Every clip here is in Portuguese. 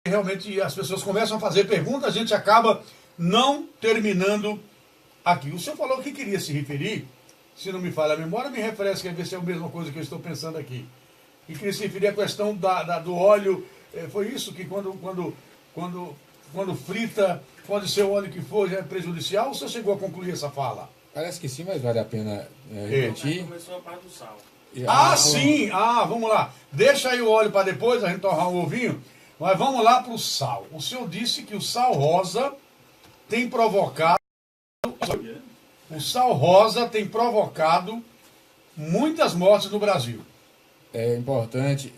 realmente as pessoas começam a fazer perguntas, a gente acaba não terminando aqui. O senhor falou que queria se referir, se não me falha a memória, me refresca, ver se é a mesma coisa que eu estou pensando aqui. E queria se referir à questão do óleo. Foi isso que quando frita, pode ser o óleo que for, já é prejudicial, ou o senhor chegou a concluir essa fala? Parece que sim, mas vale a pena repetir. Começou a parte do sal. Sim! Vamos lá. Deixa aí o óleo para depois, a gente torrar um ovinho. Mas vamos lá para o sal. O senhor disse que o sal rosa tem provocado... O sal rosa tem provocado muitas mortes no Brasil. É importante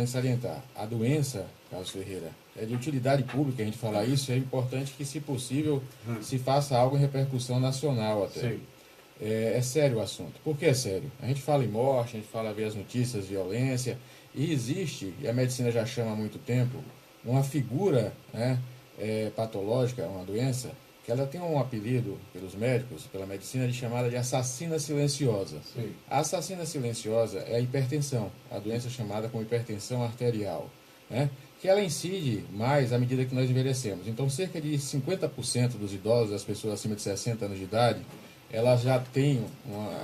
salientar. A doença, Carlos Ferreira, é de utilidade pública, a gente falar isso, é importante que, se possível, se faça algo em repercussão nacional até. Sim. É sério o assunto. Por que é sério? A gente fala em morte, a gente fala, vê as notícias, violência, e existe, e a medicina já chama há muito tempo, uma figura, né, patológica, uma doença, que ela tem um apelido pelos médicos, pela medicina, chamada de assassina silenciosa. Sim. A assassina silenciosa é a hipertensão, a doença chamada como hipertensão arterial, né? Que ela incide mais à medida que nós envelhecemos. Então, cerca de 50% dos idosos, das pessoas acima de 60 anos de idade, elas já têm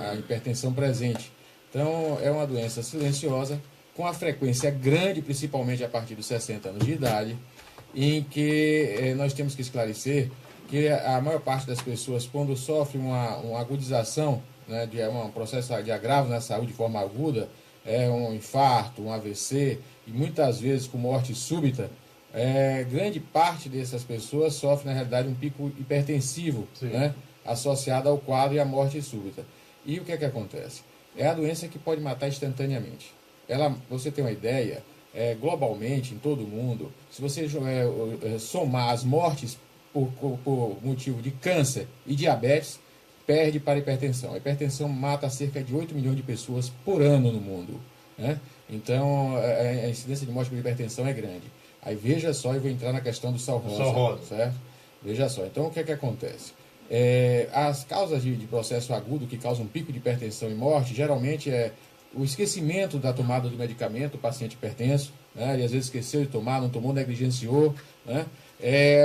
a hipertensão presente. Então, é uma doença silenciosa, com a frequência grande, principalmente a partir dos 60 anos de idade, em que nós temos que esclarecer que a maior parte das pessoas, quando sofre uma agudização, né, de um processo de agravo na saúde de forma aguda, um infarto, um AVC, e muitas vezes com morte súbita, grande parte dessas pessoas sofre, na realidade, um pico hipertensivo, né, associado ao quadro e à morte súbita. E o que é que acontece? É a doença que pode matar instantaneamente. Você tem uma ideia, globalmente, em todo o mundo, se você somar as mortes por motivo de câncer e diabetes, perde para a hipertensão. A hipertensão mata cerca de 8 milhões de pessoas por ano no mundo, né? Então, a incidência de morte por hipertensão é grande. Aí veja só, eu vou entrar na questão do sal rosa, certo? Veja só, então o que é que acontece? As causas de processo agudo que causam um pico de hipertensão e morte, geralmente é o esquecimento da tomada do medicamento, o paciente hipertenso, né? Ele às vezes esqueceu de tomar, não tomou, negligenciou, né?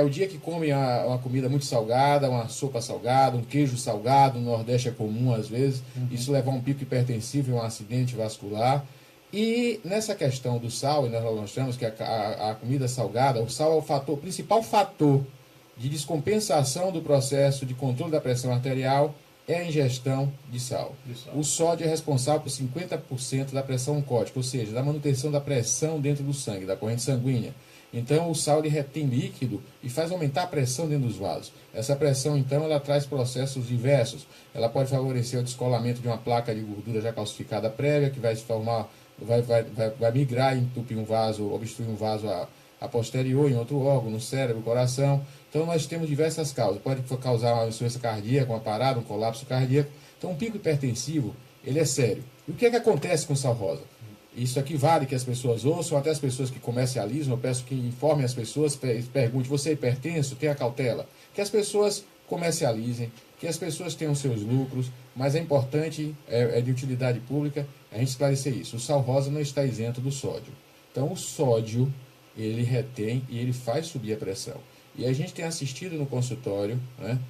O dia que come uma comida muito salgada, uma sopa salgada, um queijo salgado, no Nordeste é comum às vezes, isso leva a um pico hipertensivo e um acidente vascular. E nessa questão do sal, nós mostramos que a comida salgada, o sal é o principal fator de descompensação do processo de controle da pressão arterial, é a ingestão de sal. O sódio é responsável por 50% da pressão oncótica, ou seja, da manutenção da pressão dentro do sangue, da corrente sanguínea. Então, o sal ele retém líquido e faz aumentar a pressão dentro dos vasos. Essa pressão, então, ela traz processos diversos. Ela pode favorecer o descolamento de uma placa de gordura já calcificada prévia, que vai se formar, vai migrar e entupir um vaso, obstruir um vaso a posterior em outro órgão, no cérebro, coração. Então, nós temos diversas causas. Pode causar uma insuficiência cardíaca, uma parada, um colapso cardíaco. Então, um pico hipertensivo, ele é sério. E o que é que acontece com o sal rosa? Isso aqui vale que as pessoas ouçam, até as pessoas que comercializam, eu peço que informem as pessoas, pergunte, você é hipertenso? Tenha cautela. Que as pessoas comercializem, que as pessoas tenham seus lucros, mas é importante, é de utilidade pública, a gente esclarecer isso. O sal rosa não está isento do sódio. Então, o sódio, ele retém e ele faz subir a pressão. E a gente tem assistido no consultório, né,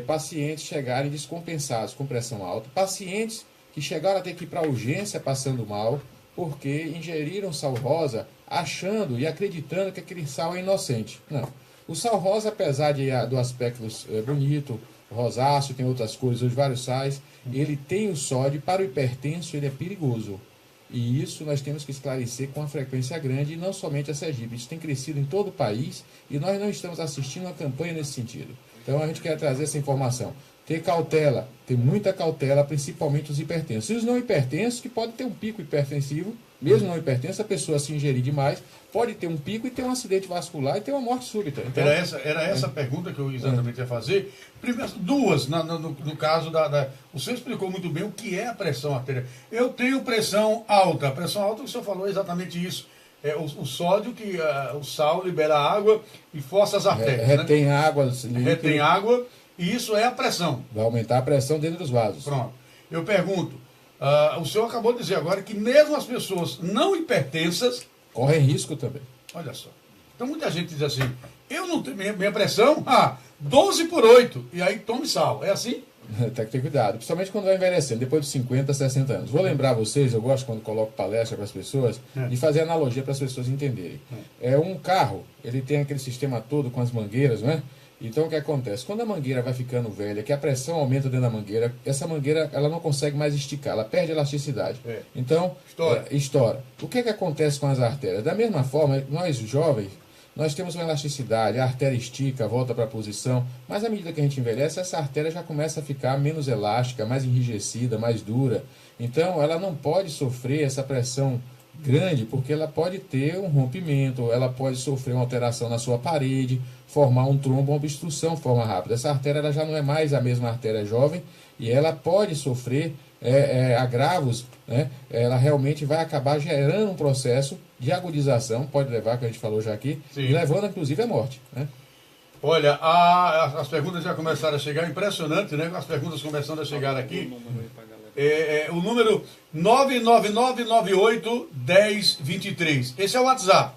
pacientes chegarem descompensados com pressão alta, pacientes que chegaram a ter que ir para a urgência passando mal, porque ingeriram sal rosa achando e acreditando que aquele sal é inocente. Não. O sal rosa, apesar do aspecto bonito, rosáceo, tem outras cores, os vários sais, ele tem o sódio, para o hipertenso ele é perigoso. E isso nós temos que esclarecer com uma frequência grande, e não somente a Sergipe. Isso tem crescido em todo o país e nós não estamos assistindo uma campanha nesse sentido. Então a gente quer trazer essa informação. Ter cautela, ter muita cautela, principalmente os hipertensos. E os não hipertensos, que podem ter um pico hipertensivo, mesmo não hipertenso, a pessoa se ingerir demais, pode ter um pico e ter um acidente vascular e ter uma morte súbita. Então, era essa a pergunta que eu exatamente ia fazer. Primeiro, duas, no caso o senhor explicou muito bem o que é a pressão arterial. Eu tenho pressão alta. A pressão alta, o senhor falou exatamente isso. O sódio, o sal libera água e força as artérias. Retém, né? Água. Retém água. E isso é a pressão. Vai aumentar a pressão dentro dos vasos. Pronto. Eu pergunto, o senhor acabou de dizer agora que mesmo as pessoas não hipertensas... correm risco também. Olha só. Então muita gente diz assim, eu não tenho minha pressão, 12/8, e aí tome sal. É assim? Tem que ter cuidado, principalmente quando vai envelhecendo, depois dos 50, 60 anos. Vou lembrar vocês, eu gosto quando coloco palestra para as pessoas, de fazer analogia para as pessoas entenderem. Um carro, ele tem aquele sistema todo com as mangueiras, não é? Então o que acontece? Quando a mangueira vai ficando velha, que a pressão aumenta dentro da mangueira, essa mangueira ela não consegue mais esticar, ela perde elasticidade. Então, estoura. O que acontece com as artérias? Da mesma forma, nós jovens, nós temos uma elasticidade, a artéria estica, volta para a posição, mas à medida que a gente envelhece, essa artéria já começa a ficar menos elástica, mais enrijecida, mais dura. Então, ela não pode sofrer essa pressão grande, porque ela pode ter um rompimento, ela pode sofrer uma alteração na sua parede, formar um trombo, uma obstrução de forma rápida. Essa artéria ela já não é mais a mesma artéria jovem e ela pode sofrer agravos, né? Ela realmente vai acabar gerando um processo de agudização, pode levar, que a gente falou já aqui, e levando inclusive à morte, né? Olha, as perguntas já começaram a chegar, impressionante, né? As perguntas começando a chegar aqui. O número 99998-1023. Esse é o WhatsApp.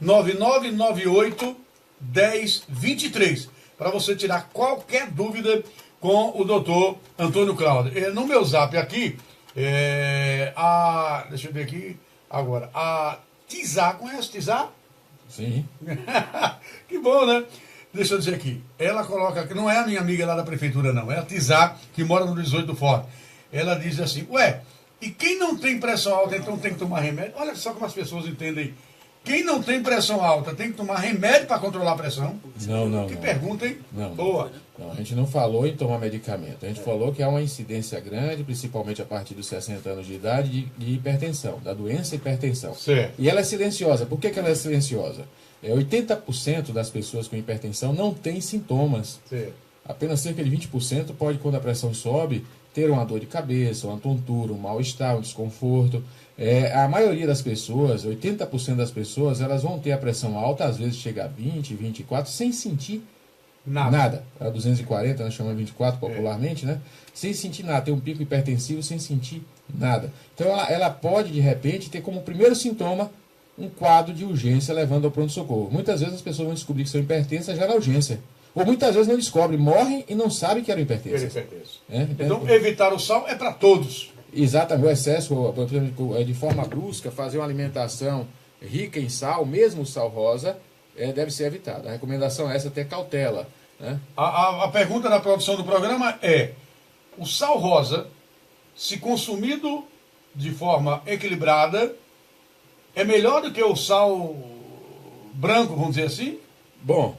99998-1023. Para você tirar qualquer dúvida com o doutor Antônio Cláudio. No meu zap aqui, deixa eu ver aqui agora. A Tizá, conhece Tizá? Sim. Que bom, né? Deixa eu dizer aqui. Ela coloca, que não é a minha amiga lá da prefeitura, não. É a Tizá, que mora no 18 do Forte. Ela diz assim, e quem não tem pressão alta, então tem que tomar remédio? Olha só como as pessoas entendem. Quem não tem pressão alta tem que tomar remédio para controlar a pressão? Não. Que pergunta, hein? Não. Boa. Não, a gente não falou em tomar medicamento. A gente falou que há uma incidência grande, principalmente a partir dos 60 anos de idade, de hipertensão, da doença hipertensão. Certo. E ela é silenciosa. Por que ela é silenciosa? 80% das pessoas com hipertensão não têm sintomas. Certo. Apenas cerca de 20% pode, quando a pressão sobe, ter uma dor de cabeça, uma tontura, um mal-estar, um desconforto. A maioria das pessoas, 80% das pessoas, elas vão ter a pressão alta, às vezes chega a 20, 24, sem sentir nada. A 240, nós chamamos de 24 popularmente, né? Sem sentir nada. Tem um pico hipertensivo sem sentir nada. Então ela pode, de repente, ter como primeiro sintoma um quadro de urgência levando ao pronto-socorro. Muitas vezes as pessoas vão descobrir que são hipertensas já na urgência. Ou muitas vezes não descobrem, morrem e não sabem que eram hipertensas. Então, evitar o sal é para todos. Exatamente, o excesso, por exemplo, de forma brusca, fazer uma alimentação rica em sal, mesmo o sal rosa, deve ser evitado. A recomendação é essa, ter cautela. Né? A pergunta da produção do programa é, o sal rosa, se consumido de forma equilibrada, é melhor do que o sal branco, vamos dizer assim? Bom,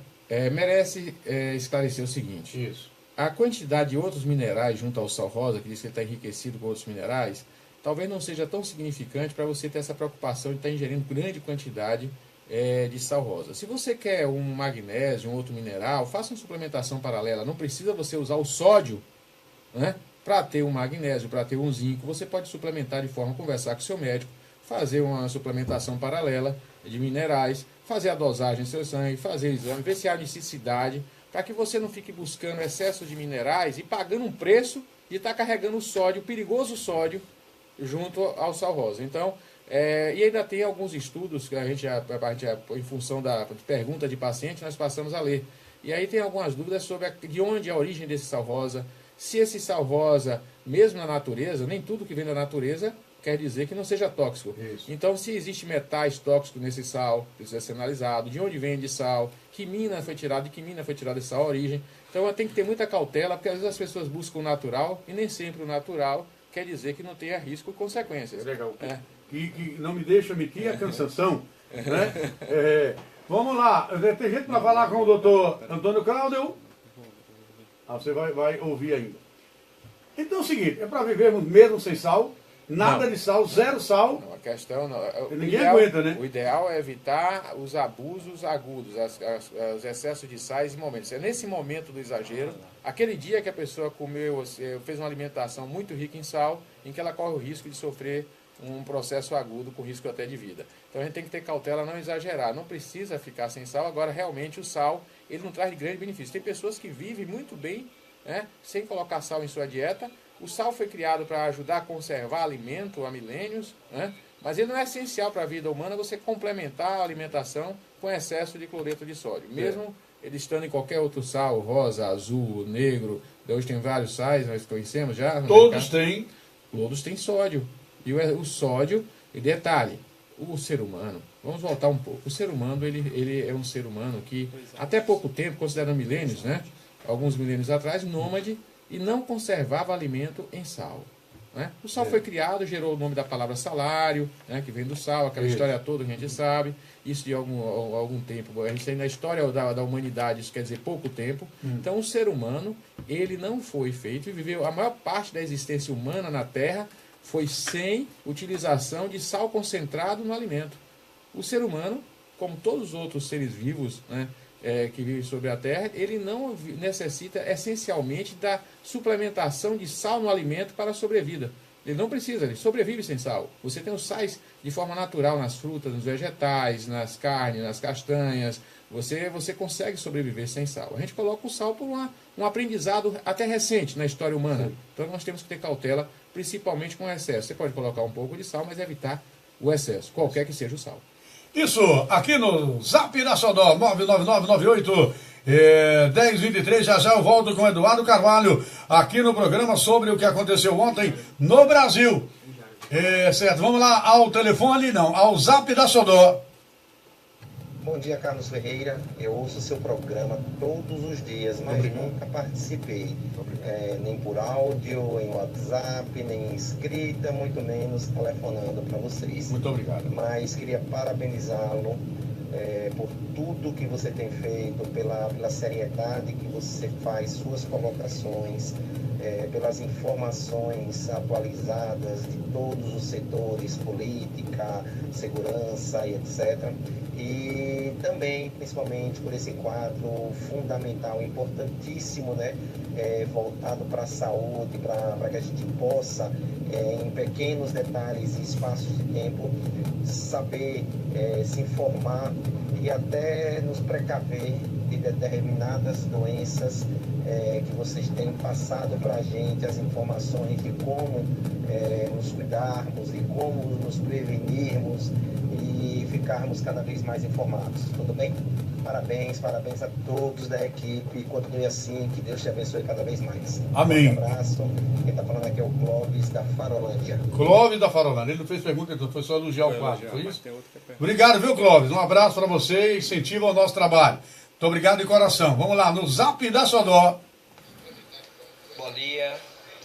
merece esclarecer o seguinte. Isso. A quantidade de outros minerais junto ao sal rosa, que diz que ele está enriquecido com outros minerais, talvez não seja tão significante para você ter essa preocupação de estar ingerindo grande quantidade de sal rosa. Se você quer um magnésio, um outro mineral, faça uma suplementação paralela. Não precisa você usar o sódio, né, para ter um magnésio, para ter um zinco. Você pode suplementar de forma, conversar com o seu médico, fazer uma suplementação paralela de minerais, fazer a dosagem do seu sangue, fazer o exame, ver se há necessidade, para que você não fique buscando excesso de minerais e pagando um preço de estar carregando o sódio, o perigoso sódio, junto ao sal rosa. Então, e ainda tem alguns estudos que a gente, em função da pergunta de paciente, nós passamos a ler. E aí tem algumas dúvidas sobre de onde é a origem desse sal rosa, se esse sal rosa, mesmo na natureza, nem tudo que vem da natureza quer dizer que não seja tóxico. Isso. Então, se existe metais tóxicos nesse sal, precisa ser analisado, de onde vem de sal, que mina foi tirado, de que mina foi tirado essa origem. Então, tem que ter muita cautela, porque às vezes as pessoas buscam o natural, e nem sempre o natural quer dizer que não tenha risco e consequências. Legal. Que não me deixa emitir a cansação. Né? Vamos lá. Tem gente para falar com o doutor Antônio Cláudio? Você vai ouvir ainda. Então é o seguinte, é para vivermos mesmo sem sal, nada de sal, zero sal. Não, a questão não. Ninguém aguenta, né? O ideal é evitar os abusos agudos, os excessos de sais e momentos. É nesse momento do exagero, aquele dia que a pessoa comeu, fez uma alimentação muito rica em sal, em que ela corre o risco de sofrer um processo agudo com risco até de vida. Então a gente tem que ter cautela, não exagerar. Não precisa ficar sem sal. Agora, realmente, o sal, ele não traz grande benefício. Tem pessoas que vivem muito bem, né, sem colocar sal em sua dieta. O sal foi criado para ajudar a conservar alimento há milênios, né? Mas ele não é essencial para a vida humana você complementar a alimentação com excesso de cloreto de sódio. Mesmo ele estando em qualquer outro sal, rosa, azul, negro, hoje tem vários sais, nós conhecemos já. Todos têm. Todos têm sódio. E o sódio, e detalhe, o ser humano, vamos voltar um pouco, o ser humano, ele é um ser humano que, até pouco tempo, considerando milênios, né? Alguns milênios atrás, nômade, e não conservava alimento em sal. Né? O sal foi criado, gerou o nome da palavra salário, né, que vem do sal, aquela história toda que a gente sabe. Isso de algum tempo, a gente tem na história da humanidade, isso quer dizer pouco tempo. Então o ser humano, ele não foi feito e viveu, a maior parte da existência humana na Terra foi sem utilização de sal concentrado no alimento. O ser humano, como todos os outros seres vivos, né, que vivem sobre a Terra, ele não necessita essencialmente da suplementação de sal no alimento para a sobrevida. Ele não precisa, ele sobrevive sem sal. Você tem os sais de forma natural nas frutas, nos vegetais, nas carnes, nas castanhas. Você consegue sobreviver sem sal. A gente coloca o sal por um aprendizado até recente na história humana. Então nós temos que ter cautela, principalmente com o excesso. Você pode colocar um pouco de sal, mas evitar o excesso, qualquer que seja o sal. Isso, aqui no Zap da Sodó, 99998 1023, já eu volto com Eduardo Carvalho, aqui no programa sobre o que aconteceu ontem no Brasil. Certo, vamos lá ao telefone, não, ao Zap da Sodó. Bom dia, Carlos Ferreira. Eu ouço seu programa todos os dias, mas nunca participei. Nem por áudio, em WhatsApp, nem escrita, muito menos telefonando para vocês. Muito obrigado. Mas queria parabenizá-lo por tudo que você tem feito, pela seriedade que você faz suas colocações, pelas informações atualizadas de todos os setores, política, segurança e etc. E também, principalmente, por esse quadro fundamental, importantíssimo, né? Voltado para a saúde, para que a gente possa, em pequenos detalhes e espaços de tempo, saber se informar e até nos precaver de determinadas doenças que vocês têm passado para a gente, as informações de como nos cuidarmos e como nos prevenirmos e ficarmos cada vez mais informados. Tudo bem? Parabéns a todos da equipe. Continue assim, que Deus te abençoe cada vez mais. Amém. Um abraço. Quem está falando aqui é o Clóvis da Farolândia. Clóvis da Farolândia. Ele não fez pergunta, então foi só elogiar o quadro, foi isso? Obrigado, viu, Clóvis? Um abraço para você e incentiva o nosso trabalho. Muito obrigado de coração. Vamos lá, no Zap da Sodó. Bom dia,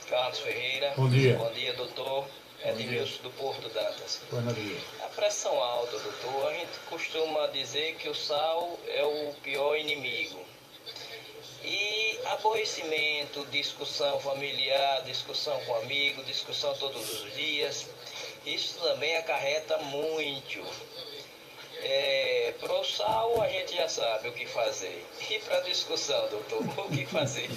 Carlos Ferreira. Bom dia. Bom dia, doutor Edmilson do Porto Datas. Boa noite. A pressão alta, doutor, a gente costuma dizer que o sal é o pior inimigo. E aborrecimento, discussão familiar, discussão com amigo, discussão todos os dias, isso também acarreta muito. Para o sal a gente já sabe o que fazer. E para a discussão, doutor, o que fazer?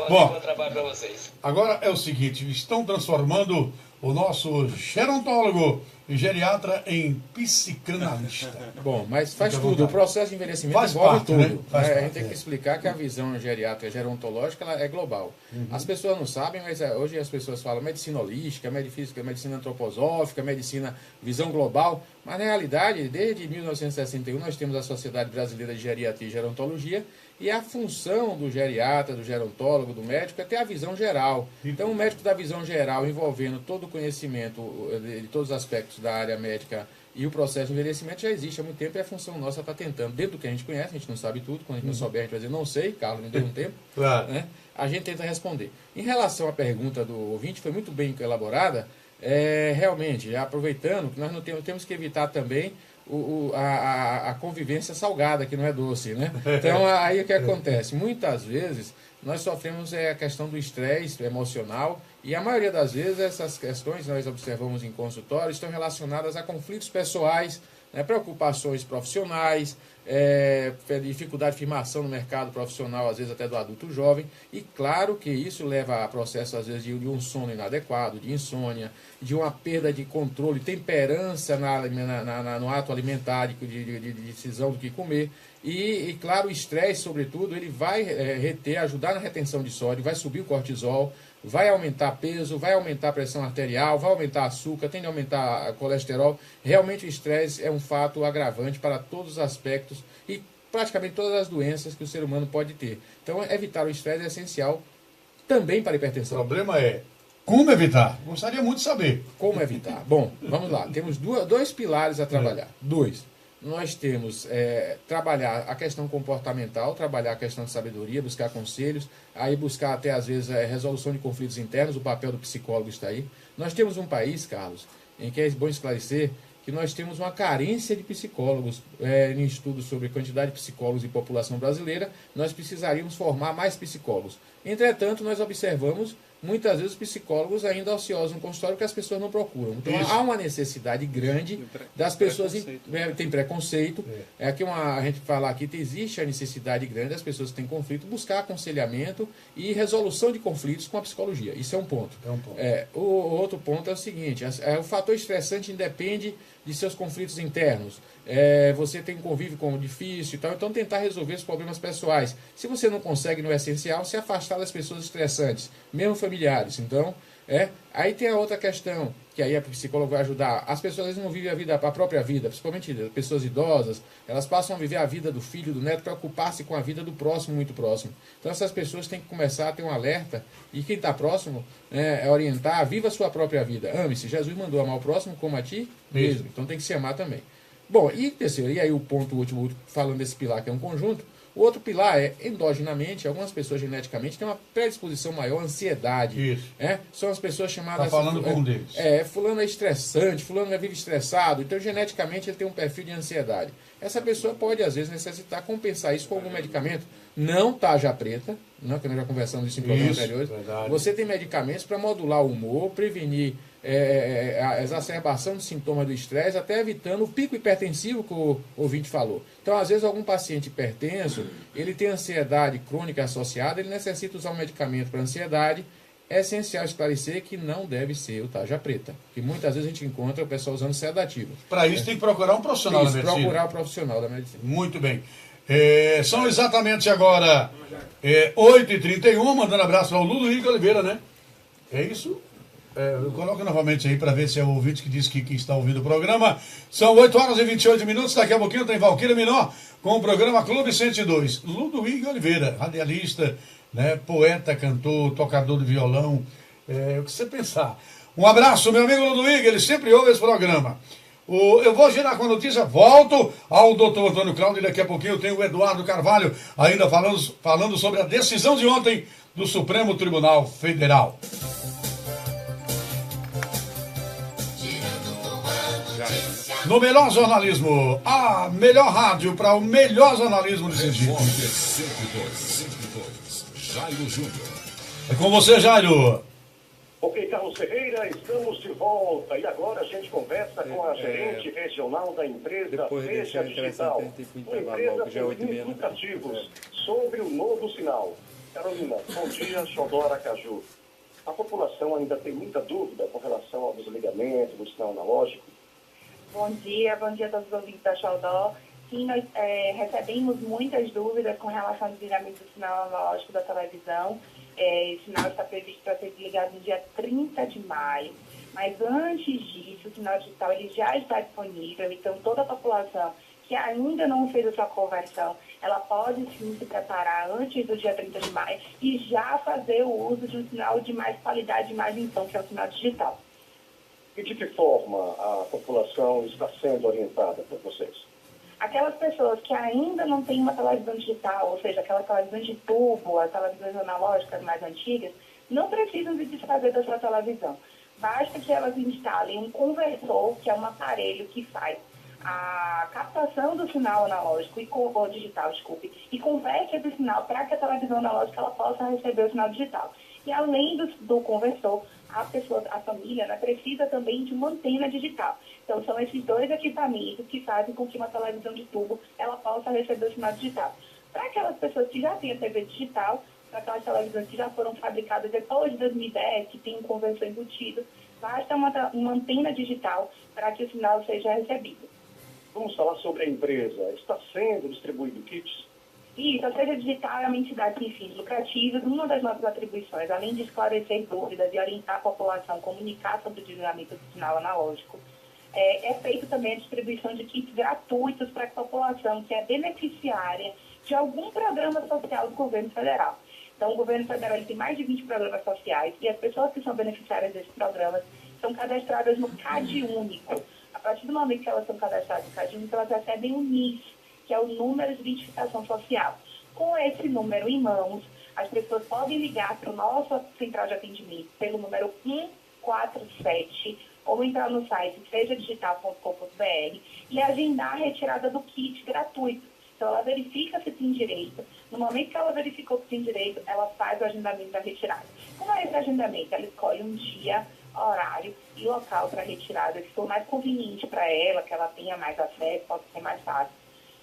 Bom trabalho para vocês. Agora é o seguinte, estão transformando o nosso gerontólogo e geriatra em psicanalista. Bom, mas faz tudo. O processo de envelhecimento Faz envolve parte, tudo. né? Faz A parte, gente tem que explicar que a visão geriátrica gerontológica ela é global. As pessoas não sabem, mas hoje as pessoas falam medicina holística, medicina antroposófica, medicina visão global. Mas na realidade, desde 1961, nós temos a Sociedade Brasileira de Geriatria e Gerontologia, e a função do geriatra, do gerontólogo, do médico é ter a visão geral. Então, o médico da visão geral, envolvendo todo o conhecimento de todos os aspectos da área médica e o processo de envelhecimento, já existe há muito tempo, e a função nossa está tentando, dentro do que a gente conhece, a gente não sabe tudo, quando a gente não souber, a gente vai dizer, não sei, Carlos, me deu um tempo, Claro. né? A gente tenta responder. Em relação à pergunta do ouvinte, foi muito bem elaborada, realmente, já aproveitando, que nós não temos que evitar também a convivência salgada, que não é doce, né? Então, aí o que acontece? Muitas vezes, nós sofremos a questão do estresse emocional, e a maioria das vezes essas questões, nós observamos em consultório, estão relacionadas a conflitos pessoais, né, preocupações profissionais, dificuldade de firmação no mercado profissional, às vezes até do adulto jovem, e claro que isso leva a processo, às vezes, de um sono inadequado, de insônia, de uma perda de controle, temperança no ato alimentar, de decisão do que comer, e claro, o estresse, sobretudo, ele vai ajudar na retenção de sódio, vai subir o cortisol, vai aumentar peso, vai aumentar a pressão arterial, vai aumentar açúcar, tende a aumentar colesterol. Realmente o estresse é um fato agravante para todos os aspectos e praticamente todas as doenças que o ser humano pode ter. Então, evitar o estresse é essencial também para a O hipertensão. problema é como evitar. Gostaria muito de saber. Como evitar? Bom, vamos lá. Temos dois pilares a trabalhar. Dois. Nós temos trabalhar a questão comportamental, trabalhar a questão de sabedoria, buscar conselhos, aí buscar até às vezes resolução de conflitos internos, o papel do psicólogo está aí. Nós temos um país, Carlos, em que é bom esclarecer que nós temos uma carência de psicólogos. Em estudos sobre a quantidade de psicólogos e população brasileira, nós precisaríamos formar mais psicólogos. Entretanto, nós observamos muitas vezes os psicólogos ainda ociosos no consultório que as pessoas não procuram. Então há uma necessidade grande das pessoas tem preconceito. A gente fala aqui que existe a necessidade grande das pessoas que têm conflito buscar aconselhamento e resolução de conflitos com a psicologia. Isso é um ponto. O outro ponto é o seguinte: o fator estressante independe de seus conflitos internos. Você tem convívio com o difícil e tal, então tentar resolver os problemas pessoais. Se você não consegue no essencial, se afastar das pessoas estressantes, mesmo familiares. Então, aí tem a outra questão, que aí a psicóloga vai ajudar. As pessoas às vezes não vivem a própria vida, principalmente pessoas idosas, elas passam a viver a vida do filho, do neto, preocupar-se com a vida do próximo, muito próximo. Então essas pessoas têm que começar a ter um alerta, e quem está próximo orientar, viva a sua própria vida. Ame-se, Jesus mandou amar o próximo como a ti mesmo, então tem que se amar também. Bom, e terceiro, e aí o ponto último, falando desse pilar que é um conjunto, o outro pilar é, endogenamente, algumas pessoas geneticamente têm uma predisposição maior à ansiedade. Isso. São as pessoas chamadas... Está falando com um deles. Fulano é estressante, fulano vive estressado, então geneticamente ele tem um perfil de ansiedade. Essa pessoa pode, às vezes, necessitar compensar isso com algum medicamento. Não tarja preta, não, que nós já conversamos isso em programas anteriores. Verdade. Você tem medicamentos para modular o humor, prevenir a exacerbação de sintomas do estresse, até evitando o pico hipertensivo que o ouvinte falou. Então, às vezes, algum paciente hipertenso, ele tem ansiedade crônica associada, ele necessita usar um medicamento para ansiedade. É essencial esclarecer que não deve ser o tarja preta, que muitas vezes a gente encontra o pessoal usando sedativos. Para isso tem que procurar um profissional da medicina. Procurar o profissional da medicina. Muito bem. São exatamente agora 8h31, mandando abraço ao Ludovico Oliveira, né? É isso? Coloca novamente aí para ver se é o ouvinte que disse que está ouvindo o programa. São 8h28, daqui a pouquinho tem Valquíria Minó com o programa Clube 102. Ludovico Oliveira, radialista, né, poeta, cantor, tocador de violão, o que você pensar. Um abraço, meu amigo Ludovico, ele sempre ouve esse programa. Eu vou girar com a notícia, volto ao doutor Antônio Cláudio, e daqui a pouquinho eu tenho o Eduardo Carvalho, ainda falando sobre a decisão de ontem do Supremo Tribunal Federal. No melhor jornalismo, a melhor rádio para o melhor jornalismo de Sergipe. Jairo Júnior. É com você, Jairo. Ok, Carlos Ferreira, estamos de volta. E agora a gente conversa com a gerente regional da empresa Fecha Digital. Uma empresa com fins lucrativos, sobre o novo sinal. Carolina, bom dia, Xodó Aracaju. A população ainda tem muita dúvida com relação ao desligamento do sinal analógico? Bom dia a todos os ouvintes da Xodó. Sim, nós recebemos muitas dúvidas com relação ao desligamento do sinal analógico da televisão. O sinal está previsto para ser desligado no dia 30 de maio. Mas antes disso, o sinal digital ele já está disponível. Então, toda a população que ainda não fez a sua conversão, ela pode sim se preparar antes do dia 30 de maio e já fazer o uso de um sinal de mais qualidade de imagem, então, que é o sinal digital. E de que forma a população está sendo orientada por vocês? Aquelas pessoas que ainda não têm uma televisão digital, ou seja, aquelas televisões de tubo, as televisões analógicas mais antigas, não precisam se desfazer da sua televisão. Basta que elas instalem um conversor, que é um aparelho que faz a captação do sinal analógico ou digital, e converte esse sinal para que a televisão analógica ela possa receber o sinal digital. E além do conversor, a família precisa também de uma antena digital. Então, são esses dois equipamentos que fazem com que uma televisão de tubo ela possa receber o sinal digital. Para aquelas pessoas que já têm a TV digital, para aquelas televisões que já foram fabricadas depois de 2010, que tem um conversor embutido, basta uma antena digital para que o sinal seja recebido. Vamos falar sobre a empresa. Está sendo distribuído kits? Isso, a Seja Digital é uma entidade sem fins lucrativos. Uma das nossas atribuições, além de esclarecer dúvidas e orientar a população, comunicar sobre o desligamento do sinal analógico, é feito também a distribuição de kits gratuitos para a população que é beneficiária de algum programa social do governo federal. Então, o governo federal tem mais de 20 programas sociais e as pessoas que são beneficiárias desses programas são cadastradas no CAD Único. A partir do momento que elas são cadastradas no CAD Único, elas recebem um NIS, que é o número de identificação social. Com esse número em mãos, as pessoas podem ligar para o nosso central de atendimento pelo número 147 ou entrar no site sejadigital.com.br e agendar a retirada do kit gratuito. Então, ela verifica se tem direito. No momento que ela verificou que tem direito, ela faz o agendamento da retirada. Como é esse agendamento? Ela escolhe um dia, horário e local para a retirada que for mais conveniente para ela, que ela tenha mais acesso, possa ser mais fácil.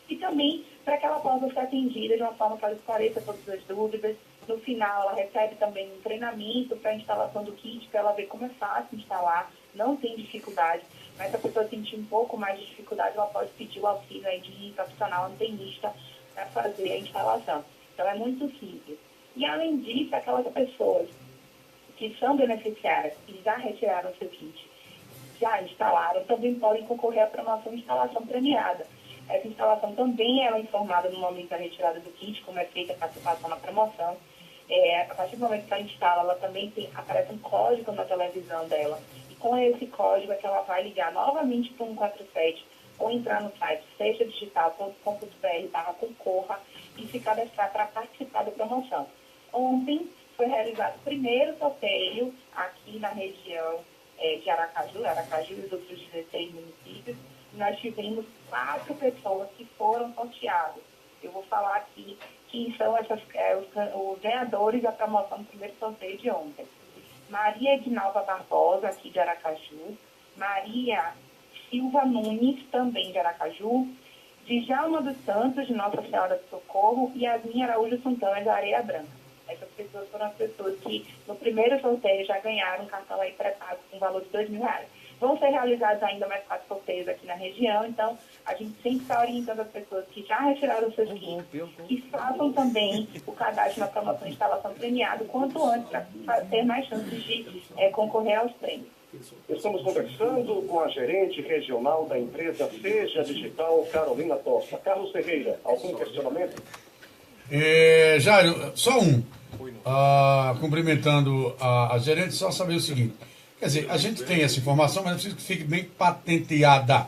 E também para que ela possa ser atendida de uma forma que ela esclareça todas as dúvidas. No final, ela recebe também um treinamento para a instalação do kit, para ela ver como é fácil instalar, não tem dificuldade. Mas se a pessoa sentir um pouco mais de dificuldade, ela pode pedir o auxílio aí de um profissional antenista para fazer a instalação. Então, é muito simples. E, além disso, aquelas pessoas que são beneficiárias e já retiraram seu kit, já instalaram, também podem concorrer à promoção de instalação premiada. Essa instalação também ela é informada no momento da retirada do kit, como é feita a participação na promoção. A partir do momento que ela instala, ela também aparece um código na televisão dela. E com esse código é que ela vai ligar novamente para o 147 ou entrar no site sejadigital.com.br/concorra e se cadastrar para participar da promoção. Ontem foi realizado o primeiro sorteio aqui na região de Aracaju e os outros 16 municípios. Nós tivemos 4 pessoas que foram sorteadas. Eu vou falar aqui quem são os ganhadores da promoção do primeiro sorteio de ontem. Maria Edinalva Barbosa, aqui de Aracaju. Maria Silva Nunes, também de Aracaju. Djalma dos Santos, de Nossa Senhora do Socorro. E Yasmin Araújo Santana, de Areia Branca. Essas pessoas foram as pessoas que, no primeiro sorteio, já ganharam um cartão aí pré-pago com valor de R$2.000. Vão ser realizados ainda mais 4 sorteios aqui na região, então a gente sempre está orientando as pessoas que já retiraram os seus kits, que façam também o cadastro na promoção de instalação premiada quanto antes, para ter mais chances de concorrer aos prêmios. Estamos conversando com a gerente regional da empresa Seja Digital, Carolina Tosta. Carlos Ferreira, algum questionamento? Jário, só um. Cumprimentando a gerente, só saber o seguinte. Quer dizer, a gente tem essa informação, mas é preciso que fique bem patenteada.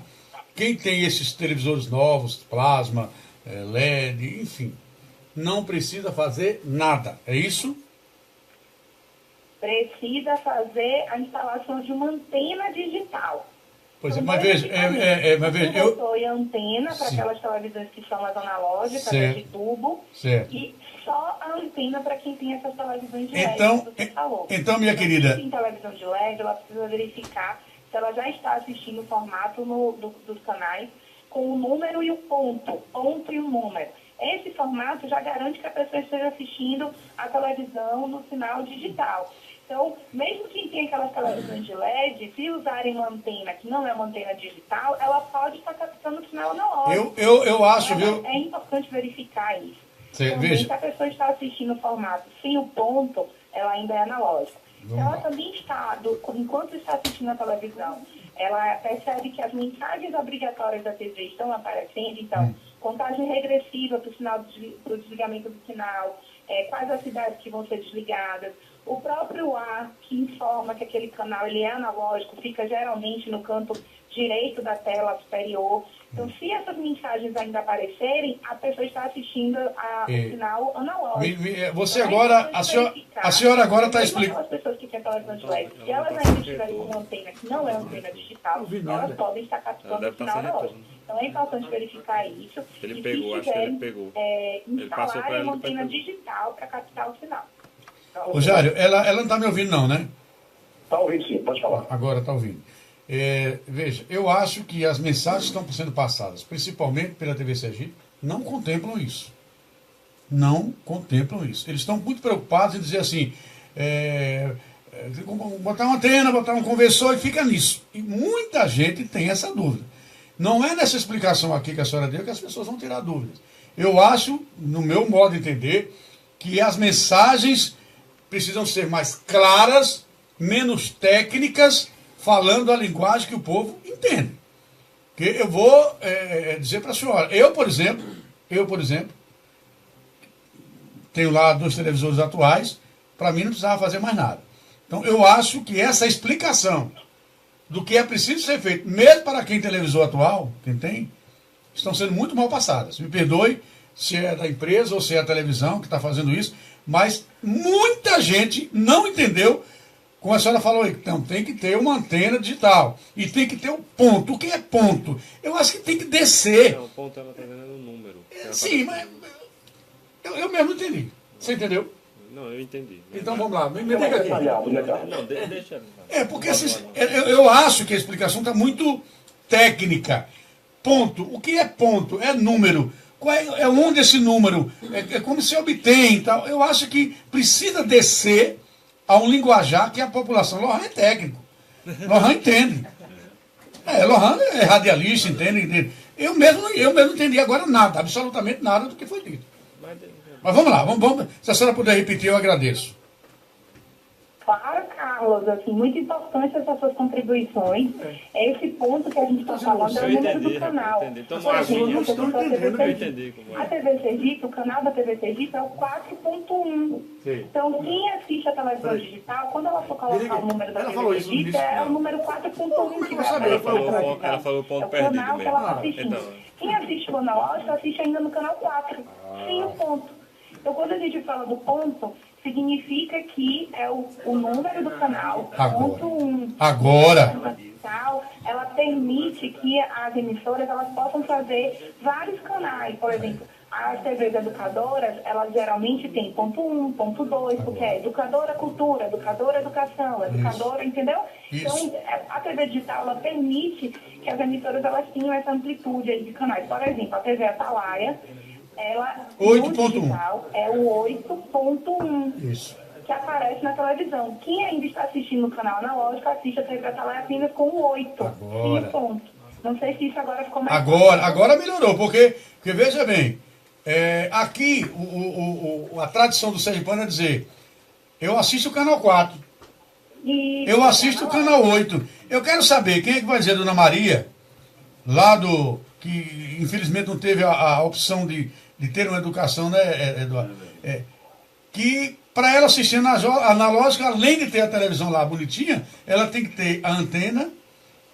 Quem tem esses televisores novos, plasma, LED, enfim, não precisa fazer nada. É isso? Precisa fazer a instalação de uma antena digital. Pois então, é, mas veja, eu sou a antena para aquelas televisões que são as analógicas, de tubo, e só a antena para quem tem essas televisões de LED, que você falou. Então, minha querida... Quem tem televisão de LED, ela precisa verificar se ela já está assistindo o formato dos canais com o número e o ponto e o número. Esse formato já garante que a pessoa esteja assistindo a televisão no sinal digital. Então, mesmo quem tem aquelas televisões de LED, se usarem uma antena que não é uma antena digital, ela pode estar captando o sinal analógico. Eu acho, viu? É importante verificar isso. Veja. Se a pessoa está assistindo o formato sem o ponto, ela ainda é analógica. Ela também está, enquanto está assistindo a televisão, ela percebe que as mensagens obrigatórias da TV estão aparecendo, então, contagem regressiva para o desligamento do sinal, quais as cidades que vão ser desligadas, o próprio ar que informa que aquele canal ele é analógico, fica geralmente no canto direito da tela superior. Então, se essas mensagens ainda aparecerem, a pessoa está assistindo o sinal analógico. Você agora, a senhora agora está explicando. As pessoas que têm televisão de LED, se elas ainda estiverem com uma antena que não é antena digital, elas podem estar captando o sinal analógico. Então, é importante verificar isso. Ele pegou, acho que ele pegou. Instalar uma antena digital para captar o sinal. Ô, Jário, ela não está me ouvindo não, né? Está ouvindo sim, pode falar. Agora está ouvindo. Veja, eu acho que as mensagens que estão sendo passadas, principalmente pela TV Sergipe, não contemplam isso. Não contemplam isso. Eles estão muito preocupados em dizer assim, botar uma antena, botar um conversor e fica nisso. E muita gente tem essa dúvida. Não é nessa explicação aqui que a senhora deu que as pessoas vão tirar dúvidas. Eu acho, no meu modo de entender, que as mensagens precisam ser mais claras, menos técnicas, falando a linguagem que o povo entende. Que eu vou dizer para a senhora, eu, por exemplo, tenho lá 2 televisores atuais, para mim não precisava fazer mais nada. Então eu acho que essa explicação do que é preciso ser feito, mesmo para quem tem televisor atual, quem tem, estão sendo muito mal passadas. Me perdoe se é da empresa ou se é a televisão que está fazendo isso, mas muita gente não entendeu, como a senhora falou aí, então tem que ter uma antena digital e tem que ter um ponto. O que é ponto? Eu acho que tem que descer. Não, o ponto ela está vendo o número. Sim, mas eu mesmo não entendi. Você entendeu? Não, eu entendi. Então vamos lá, me diga aqui. Não, deixa. Porque eu acho que a explicação está muito técnica. Ponto. O que é ponto? É número. É onde esse número? É como se obtém. Tal. Eu acho que precisa descer a um linguajar que a população. Lohan é técnico. Lohan entende. Lohan é radialista, entende. Eu mesmo não entendi agora nada, absolutamente nada do que foi dito. Mas vamos lá, vamos. Se a senhora puder repetir, eu agradeço. Claro, Carlos, assim, muito importante essas suas contribuições. É esse ponto que a gente está falando, é o número do canal. Então, eu entendi como é. A TV Sergipe, o canal da TV Sergipe é o 4.1. Então, quem assiste a televisão digital, quando ela for colocar o número da TV Sergipe, é o número 4.1 que vai aparecer. Ela falou o ponto perdido mesmo. Que ela está assistindo. Quem assiste o analógico, assiste ainda no canal 4, sem o ponto. Então, quando a gente fala do ponto, significa que é o número do canal, ponto 1. Agora. Ela permite que as emissoras elas possam fazer vários canais. Por exemplo, as TVs educadoras, elas geralmente têm ponto 1, ponto 2, porque é educadora cultura, educadora educação, educadora, entendeu? Isso. Então, a TV digital, ela permite que as emissoras elas tenham essa amplitude aí de canais. Por exemplo, a TV Atalaia, ela 8.1 é o 8.1. Isso. Que aparece na televisão. Quem ainda está assistindo no canal analógico, assiste a TV Atalaia apenas com o 8. Agora. Ponto. Não sei se isso agora ficou mais Agora melhorou, porque veja bem, aqui a tradição do Sergipano é dizer, eu assisto o canal 4, eu assisto o canal 8. Eu quero saber, quem é que vai dizer, Dona Maria, lá que infelizmente não teve a opção de ter uma educação, né, Eduardo? Que para ela assistir na analógica, além de ter a televisão lá bonitinha, ela tem que ter a antena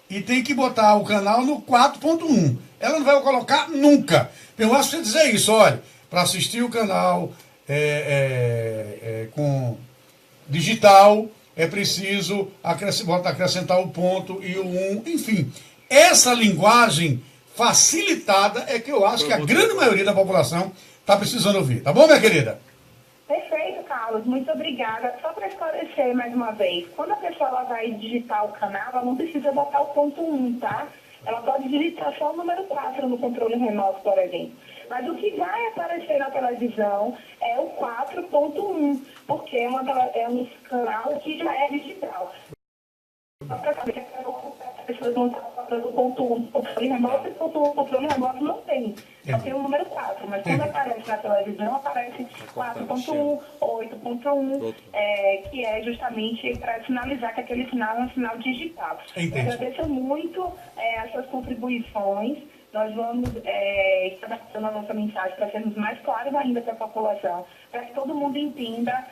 e tem que botar o canal no 4.1. Ela não vai colocar nunca. Eu acho que você dizer isso, olha, para assistir o canal com digital, é preciso acrescentar o ponto e o 1, enfim. Essa linguagem facilitada é que eu acho que a grande maioria da população está precisando ouvir. Tá bom, minha querida? Perfeito, Carlos. Muito obrigada. Só para esclarecer mais uma vez, quando a pessoa ela vai digitar o canal, ela não precisa botar o ponto 1, tá? Ela pode digitar só o número 4 no controle remoto, por exemplo. Mas o que vai aparecer na televisão é o 4.1, porque é um canal que já é digital. As pessoas não estão falando o ponto 1 do controle remoto, e o controle remoto não tem. Só tem o número 4, mas quando aparece na televisão, aparece 4.1, 8.1, que é justamente para sinalizar que aquele sinal é um sinal digital. Eu agradeço muito as suas contribuições. Nós vamos estar adaptando a nossa mensagem para sermos mais claros ainda para a população, para que todo mundo entenda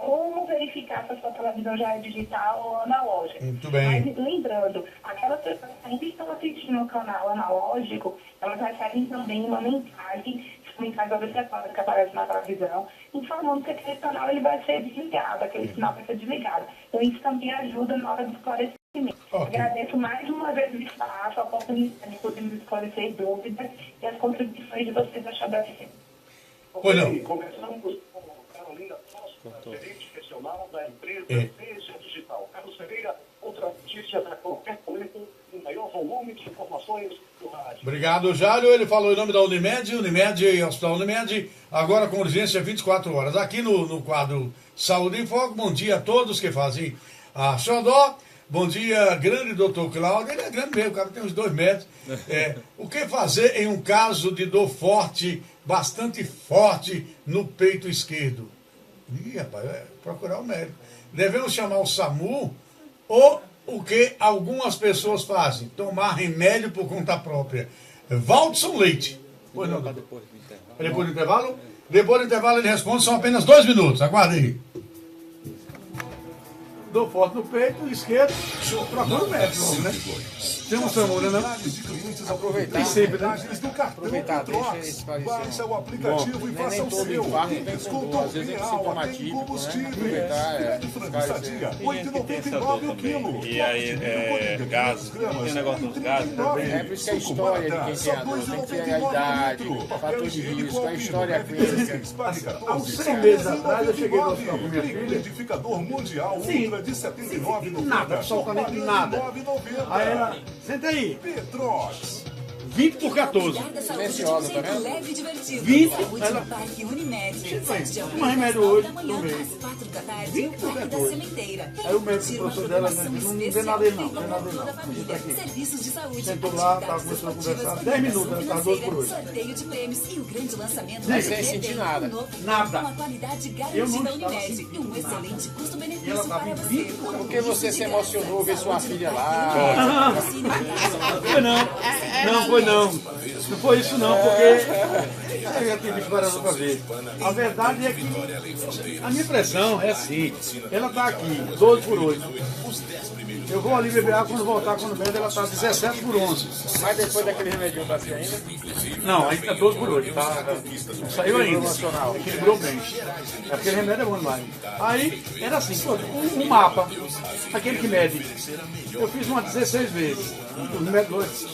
como verificar se a sua televisão já é digital ou analógica. Muito bem. Mas lembrando, aquelas pessoas que ainda estão assistindo o canal analógico, elas recebem também uma mensagem obrigatória que aparece na televisão, informando que aquele canal ele vai ser desligado, aquele sinal vai ser desligado. Então isso também ajuda na hora do esclarecimento. Okay. Agradeço mais uma vez o espaço, a oportunidade de poder me esclarecer dúvidas e as contribuições de vocês a XBFM. Conversamos com Carolina Costa, gerente regional da empresa Veja Digital. Carlos Pereira, outra notícia para qualquer momento, um maior volume de informações do rádio. Obrigado, Jálio. Ele falou em nome da Unimed, Hospital Unimed, agora com urgência 24 horas. Aqui no quadro Saúde em Foco, bom dia a todos que fazem a Xodó. Bom dia, grande doutor Cláudio. Ele é grande mesmo, o cara tem uns 2 metros. O que fazer em um caso de dor forte, bastante forte, no peito esquerdo? Ih, rapaz, procurar o médico. Devemos chamar o SAMU ou o que algumas pessoas fazem? Tomar remédio por conta própria. Valdson Leite. Pois não, depois do intervalo? Depois do intervalo ele responde, são apenas 2 minutos. Aguarde aí. Dou forte no peito esquerdo, procura o médico, né? Tem um SAMU, né? Aproveitar, sempre, né? aproveitar, deixa ele esclarecer. Baixa o aplicativo e faça o seu. Desconto às vezes tem sintoma real, tem típico, combustível. né? De frango sadia, R$8,99 o quilo. E aí, gases, tem negócio dos gases também. É por isso que a história de quem tem a dor tem que ter a idade, fator de risco, a história clínica. Há uns 6 meses atrás eu cheguei no hospital com minha filha. Identificador mundial Ultra de R$79,90. Nada, absolutamente nada. Aí ela, senta aí, Petrox. 20 por 14. Silenciosa, tá vendo? Leve e divertido. 20, Saúde ela- no Parque Unimed. Toma remédio hoje, 9 da manhã tomei. às 4 da tarde, 20 no por Parque da 14. Sementeira. Aí o médico, Tira uma professor dela, programação não tem especial nada aí não, em não tem favor nada aí da não. família. Tá aqui. Serviços de saúde, Sentou lá, atividades tava começando a esportivas, conversar, 10 minutos, programação ela tava doido por financeira, sorteio de prêmios e o grande lançamento Sem RD, sentir nada. um novo Nada. Com a qualidade Eu garantida não da estava Unimed sentindo e um nada. excelente E ela custo-benefício estava para em você. 20 por Porque você se emocionou ver sua filha lá. Foi não, foi não. Não foi isso não, porque eu já tive várias outras vezes. A verdade é que a minha pressão é assim, ela está aqui, 12 por 8. Eu vou ali beber água, quando voltar, quando bebe, ela está 17 por 11. Mas depois daquele remédio tá assim ainda? Não, ainda está 12 por 8. Não saiu ainda. Equilibrou bem. Aquele remédio é bom demais. Aí, era assim, pô, um mapa, aquele que mede. Eu fiz uma 16 vezes. Os médicos,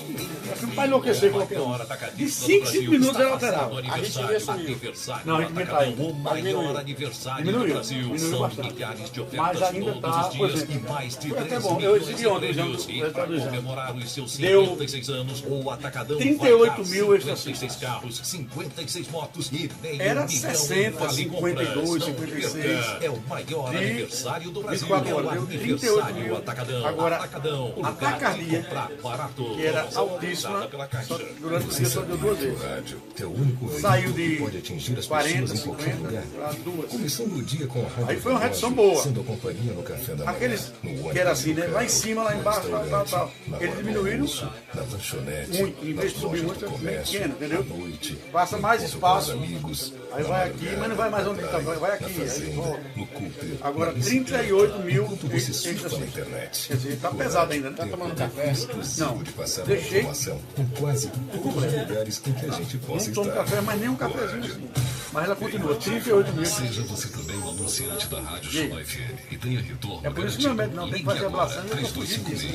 não vai enlouquecer qualquer um. De 5 minutos ela alterava. A arritmia sumiu. Não, a gente está aí. O maior aniversário do Diminuiu, Brasil. diminuiu São bastante. milhares de Mas ofertas ainda todos está, os por dias exemplo, e mais de foi até 13 bom. Eu milhões recebi de ontem o prêmios. exame E do para exame. comemorar os seus Deu 56 anos, o Atacadão 38 vai dar mil extra 56 carros, 56 motos e meio Era milhão 60, vale 52, compras. Não 56. perca. É o maior De aniversário do Brasil. 24 É o horas, deu 38 aniversário mil. Atacadão. Agora, Atacadão, o a lugar de tacardia, comprar barato. que era Promoção altíssima, organizada pela Caixa. só durante o dia só deu 2 vezes. Rádio, teu único Saiu veículo que de pode atingir as 40, pessoas em qualquer 50 lugar. para 2. Começando o dia com a rádio. Aí foi uma redução relógio, boa. Sendo a companhia no café da manhã. Aqueles no ônibus, que era assim, no né? Lá em carro, cima, lá no embaixo, tal. restaurante, na Eles hora do diminuíram almoço, na lanchonete, muito. Em vez de nas subir lojas muito, do é comércio, pequeno, entendeu? à noite, Passa no mais encontro espaço. com os amigos, Aí na vai aqui, madrugada, mas não vai mais onde na está, praia, vai aqui. na Aí fazenda, volta. no Cooper, Agora, na bicicleta, 38 mil enquanto você surfa extra. na internet. Quer dizer, tá pesado ainda, né? Tá tomando café? Não, De passar uma deixei. informação com quase todos os lugares em que a gente possa Não tomo estar. café, mas nem um cafezinho assim. Mas ela continua, 38 mil. Seja você também o anunciante da Rádio Show FM e tenha retorno É por isso que meu médico não tem que fazer ablação e eu tô fugindo disso.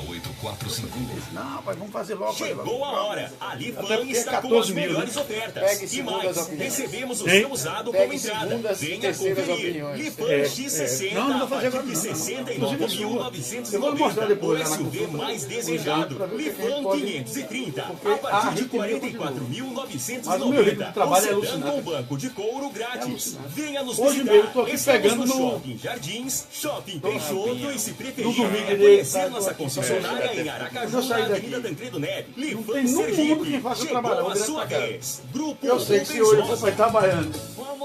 3256-6845. Não, rapaz, vamos fazer logo. Chegou a hora. A Até Lifan porque está com 14 as mil, melhores né? ofertas. Pegue E segundas mais, opiniões. recebemos o Hein? seu usado Pegue como entrada. segundas e Venha terceiras conferir. opiniões. Lifan X60 Não, não vou a fazer partir agora de não. Inclusive, eu vou 69.990. mostrar depois lá na SUV consulta, mais o desejado. exame, pra ver o que a gente Lifan pode- 530 porque a a partir de arritmia 44.990. Mas o meu ritmo de trabalho é Com alucinante. banco de couro grátis. Venha nos Hoje visitar. mesmo eu tô aqui Estamos pegando no no- Shopping Jardins, Shopping Peixoto e se preferir, No domingo venha ele conhecer tá- a nossa tô aqui. concessionária em Quando Aracaju, eu sair na daqui, Avenida Tancredo Neves. não Lifan tem no mundo Sergipe. quem faça o Chegou trabalho, eu vou a direto sua pra casa. vez. Grupo Eu sei que se hoje eu for para Itabaiana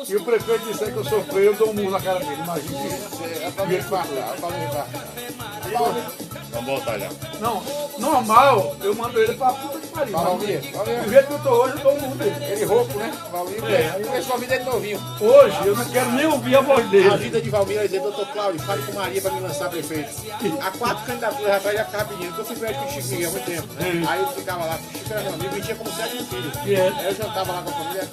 e o prefeito disser que eu sou feio, eu dou um murro na cara dele. Imagina isso. É pra me infartar, é pra me infartar. Vamos voltar já. Não, normal, eu mando ele pra puta que pariu. Valmir, Do Valmir, jeito que eu tô hoje, eu dou um murro dele. ele rouco, né? Valmir, eu conheço a vida dele novinho. Hoje, eu não quero nem ouvir a voz A dele. vida de Valmir vai dizer, doutor Cláudio, fale com Maria pra me lançar prefeito. Há 4 candidaturas atrás já ficava pedindo, porque eu fui velho com o Chico Miguel há muito tempo. Aí eu ficava lá, o Chico era meu amigo, me tinha como 7 filhos. Aí eu jantava lá com a família,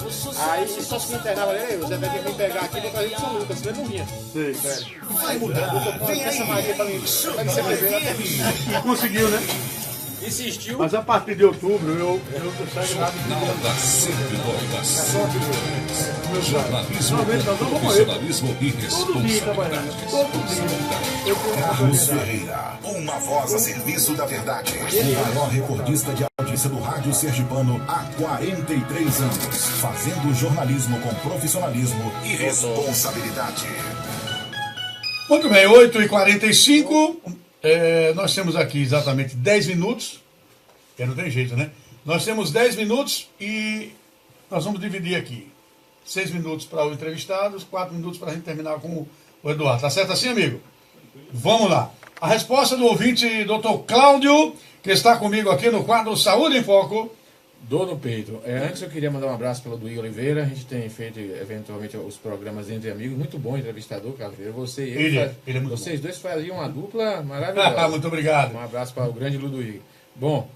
aí só se me internava, ele, você vai ter que me pegar aqui e vou trazer pro São Lucas, senão ele não vinha. Aí mudando, doutor Cláudio, essa Maria pra mim ser prefeito. E conseguiu, né? Insistiu. Mas a partir de outubro, eu saio lá do Nada sempre só que meu Jornalismo Não, nós vamos morrer. profissionalismo e Todo dia trabalhando. Todo dia. Eu tenho uma Carlos oportunidade. Ferreira, uma voz a serviço da verdade. O maior recordista de audiência do rádio sergipano há 43 anos. Fazendo jornalismo com profissionalismo e responsabilidade. Muito bem, 8h45. nós temos aqui exatamente 10 minutos, que não tem jeito, né? Nós temos 10 minutos e nós vamos dividir aqui. 6 minutos para o entrevistado, 4 minutos para a gente terminar com o Eduardo. Tá certo assim, amigo? Vamos lá. A resposta do ouvinte, Dr. Cláudio, que está comigo aqui no quadro Saúde em Foco. Dor no peito. Antes eu queria mandar um abraço pelo Duígues Oliveira. A gente tem feito eventualmente os programas entre amigos. Muito bom entrevistador, Carlos Oliveira. Você e ele é muito vocês bom. Dois faziam uma dupla maravilhosa. Muito obrigado. Um abraço para o grande Ludoígue. Bom,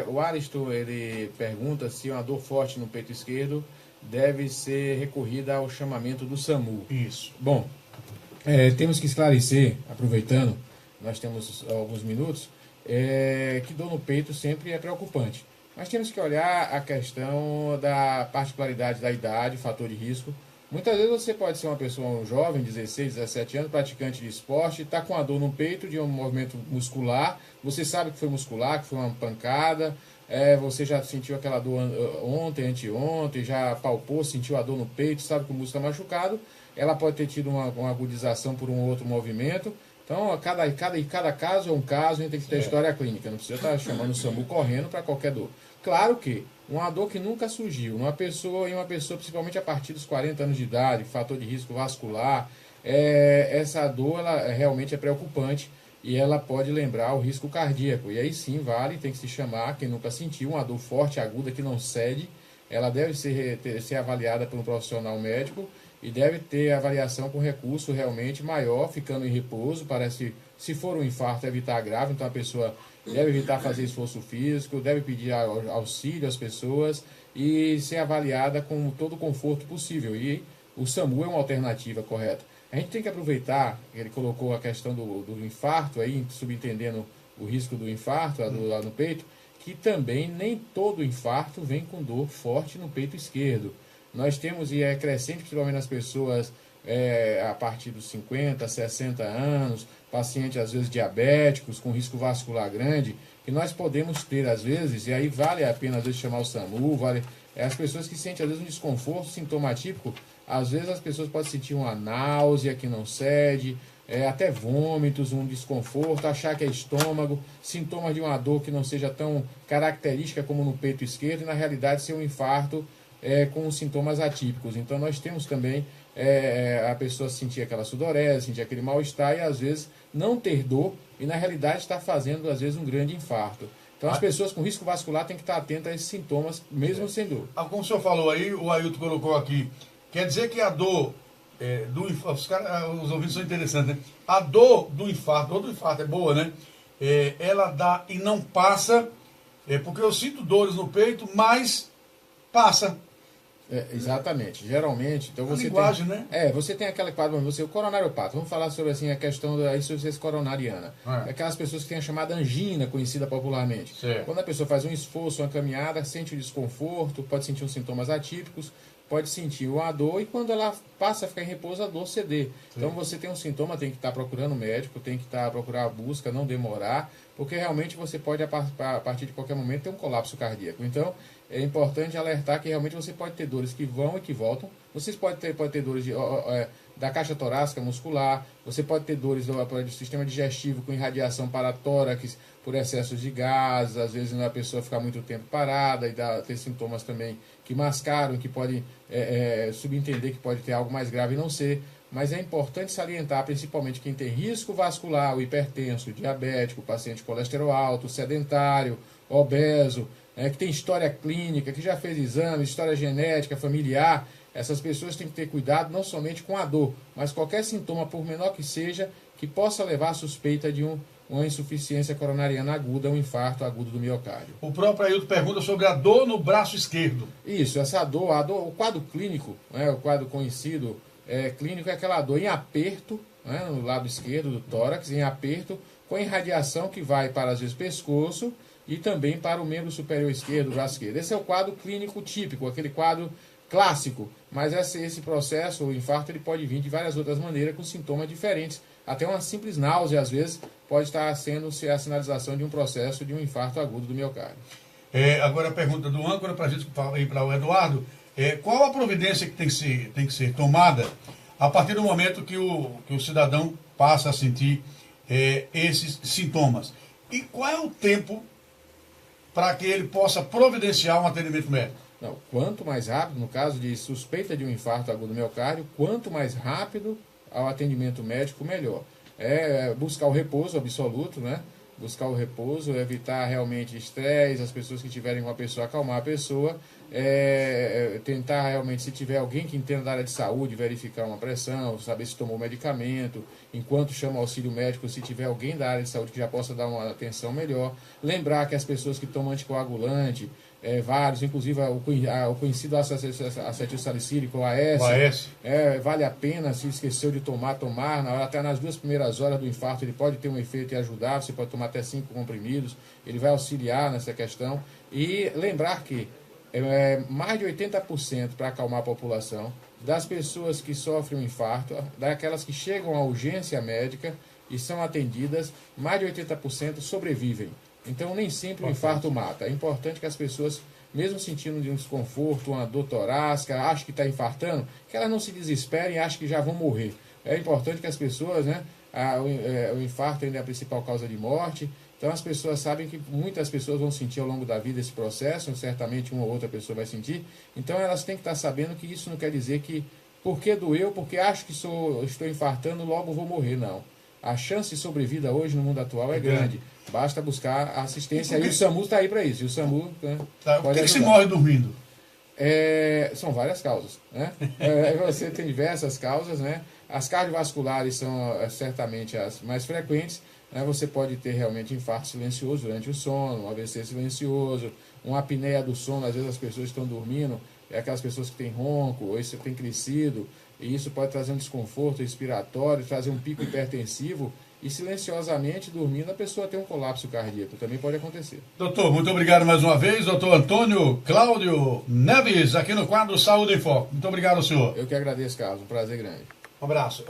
o Aristo, ele pergunta se uma dor forte no peito esquerdo deve ser recorrida ao chamamento do SAMU. Isso. Bom, temos que esclarecer, aproveitando, nós temos alguns minutos, que dor no peito sempre é preocupante. Mas temos que olhar a questão da particularidade da idade, fator de risco. Muitas vezes você pode ser uma pessoa jovem, 16, 17 anos, praticante de esporte, está com a dor no peito de um movimento muscular, você sabe que foi muscular, que foi uma pancada, você já sentiu aquela dor ontem, anteontem, já palpou, sentiu a dor no peito, sabe que o músculo está machucado, ela pode ter tido uma agudização por um outro movimento. Então, cada caso é um caso, a gente tem que ter história clínica, não precisa estar chamando o SAMU correndo para qualquer dor. Claro que uma dor que nunca surgiu, em uma pessoa principalmente a partir dos 40 anos de idade, fator de risco vascular, essa dor ela realmente é preocupante e ela pode lembrar o risco cardíaco. E aí sim, tem que se chamar, quem nunca sentiu, uma dor forte, aguda, que não cede, ela deve ser avaliada por um profissional médico e deve ter avaliação com recurso realmente maior, ficando em repouso, se for um infarto, evitar grave, então a pessoa deve evitar fazer esforço físico, deve pedir auxílio às pessoas e ser avaliada com todo o conforto possível. E o SAMU é uma alternativa correta. A gente tem que aproveitar, ele colocou a questão do infarto, aí, subentendendo o risco do infarto lá no peito, que também nem todo infarto vem com dor forte no peito esquerdo. Nós temos, e é crescente principalmente nas pessoas a partir dos 50, 60 anos, pacientes às vezes diabéticos, com risco vascular grande, que nós podemos ter às vezes, e aí vale a pena às vezes chamar o SAMU, as pessoas que sentem às vezes um desconforto, sintoma atípico, às vezes as pessoas podem sentir uma náusea que não cede, até vômitos, um desconforto, achar que é estômago, sintomas de uma dor que não seja tão característica como no peito esquerdo, e na realidade ser um infarto com sintomas atípicos. Então nós temos também a pessoa sentir aquela sudorese, sentir aquele mal-estar e às vezes não ter dor e na realidade está fazendo às vezes um grande infarto. Então as pessoas com risco vascular têm que estar atentas a esses sintomas, mesmo sem dor. Como o senhor falou aí, o Ailton colocou aqui, quer dizer que a dor do infarto, os ouvintes são interessantes, né? A dor do infarto é boa, né? Ela dá e não passa, porque eu sinto dores no peito, mas passa. Exatamente, geralmente. Então você linguagem, tem, né? Você tem aquela quadro, o coronariopata. Vamos falar sobre assim, a questão da insuficiência coronariana. Aquelas pessoas que têm a chamada angina, conhecida popularmente. Certo. Quando a pessoa faz um esforço, uma caminhada, sente um desconforto, pode sentir uns sintomas atípicos, pode sentir uma dor e quando ela passa a ficar em repouso, a dor ceder. Sim. Então você tem um sintoma, tem que estar procurando o médico, tem que procurar a busca, não demorar, porque realmente você pode, a partir de qualquer momento, ter um colapso cardíaco. Então, é importante alertar que realmente você pode ter dores que vão e que voltam. Vocês podem ter dores da caixa torácica muscular, você pode ter dores do sistema digestivo com irradiação para tórax, por excesso de gás, às vezes a pessoa ficar muito tempo parada e ter sintomas também que mascaram, que podem subentender que pode ter algo mais grave e não ser. Mas é importante salientar, principalmente quem tem risco vascular, o hipertenso, o diabético, o paciente colesterol alto, sedentário, obeso, que tem história clínica, que já fez exame, história genética, familiar. Essas pessoas têm que ter cuidado não somente com a dor, mas qualquer sintoma, por menor que seja, que possa levar à suspeita de uma insuficiência coronariana aguda, um infarto agudo do miocárdio. O próprio Ailton pergunta sobre a dor no braço esquerdo. Isso, essa dor, o quadro clínico, o quadro conhecido clínico é aquela dor em aperto, no lado esquerdo do tórax, em aperto, com irradiação que vai para, às vezes, pescoço e também para o membro superior esquerdo do braço esquerdo. Esse é o quadro clínico típico, aquele quadro clássico, mas esse processo, o infarto, ele pode vir de várias outras maneiras, com sintomas diferentes. Até uma simples náusea, às vezes, pode estar sendo a sinalização de um processo de um infarto agudo do miocárdio. Agora a pergunta do âncora, para a gente ir para o Eduardo, qual a providência que tem que ser tomada a partir do momento que o cidadão passa a sentir esses sintomas. E qual é o tempo para que ele possa providenciar um atendimento médico? Não, quanto mais rápido, no caso de suspeita de um infarto agudo do miocárdio, quanto mais rápido ao atendimento médico, melhor. É buscar o repouso absoluto, né? Buscar o repouso, evitar realmente estresse, as pessoas que tiverem com a pessoa, acalmar a pessoa, tentar realmente, se tiver alguém que entenda da área de saúde, verificar uma pressão, saber se tomou medicamento, enquanto chama o auxílio médico, se tiver alguém da área de saúde que já possa dar uma atenção melhor. Lembrar que as pessoas que tomam anticoagulante, vários, inclusive o conhecido acetilsalicílico, o AS, vale a pena, se esqueceu de tomar, até nas 2 primeiras horas do infarto ele pode ter um efeito e ajudar, você pode tomar até 5 comprimidos, ele vai auxiliar nessa questão. E lembrar que mais de 80% para acalmar a população das pessoas que sofrem um infarto, daquelas que chegam à urgência médica e são atendidas, mais de 80% sobrevivem. Então, nem sempre o infarto mata. É importante que as pessoas, mesmo sentindo de um desconforto, uma dor torácica, acham que está infartando, que elas não se desesperem e achem que já vão morrer. É importante que as pessoas, né, o infarto ainda é a principal causa de morte, então as pessoas sabem que muitas pessoas vão sentir ao longo da vida esse processo, certamente uma ou outra pessoa vai sentir, então elas têm que estar sabendo que isso não quer dizer que, porque doeu, porque acho que estou infartando, logo vou morrer, não. A chance de sobrevida hoje no mundo atual é grande. Basta buscar assistência. E o SAMU está aí para isso. E o SAMU, né, por que se morre dormindo? São várias causas. Né? Você tem diversas causas. Né? As cardiovasculares são certamente as mais frequentes. Né? Você pode ter realmente infarto silencioso durante o sono, um AVC silencioso, uma apneia do sono. Às vezes as pessoas estão dormindo, aquelas pessoas que têm ronco, ou isso tem crescido. E isso pode trazer um desconforto respiratório, trazer um pico hipertensivo e silenciosamente dormindo a pessoa tem um colapso cardíaco. Também pode acontecer. Doutor, muito obrigado mais uma vez. Doutor Antônio Cláudio Neves, aqui no quadro Saúde em Foco. Muito obrigado, senhor. Eu que agradeço, Carlos. Um prazer grande. Um abraço.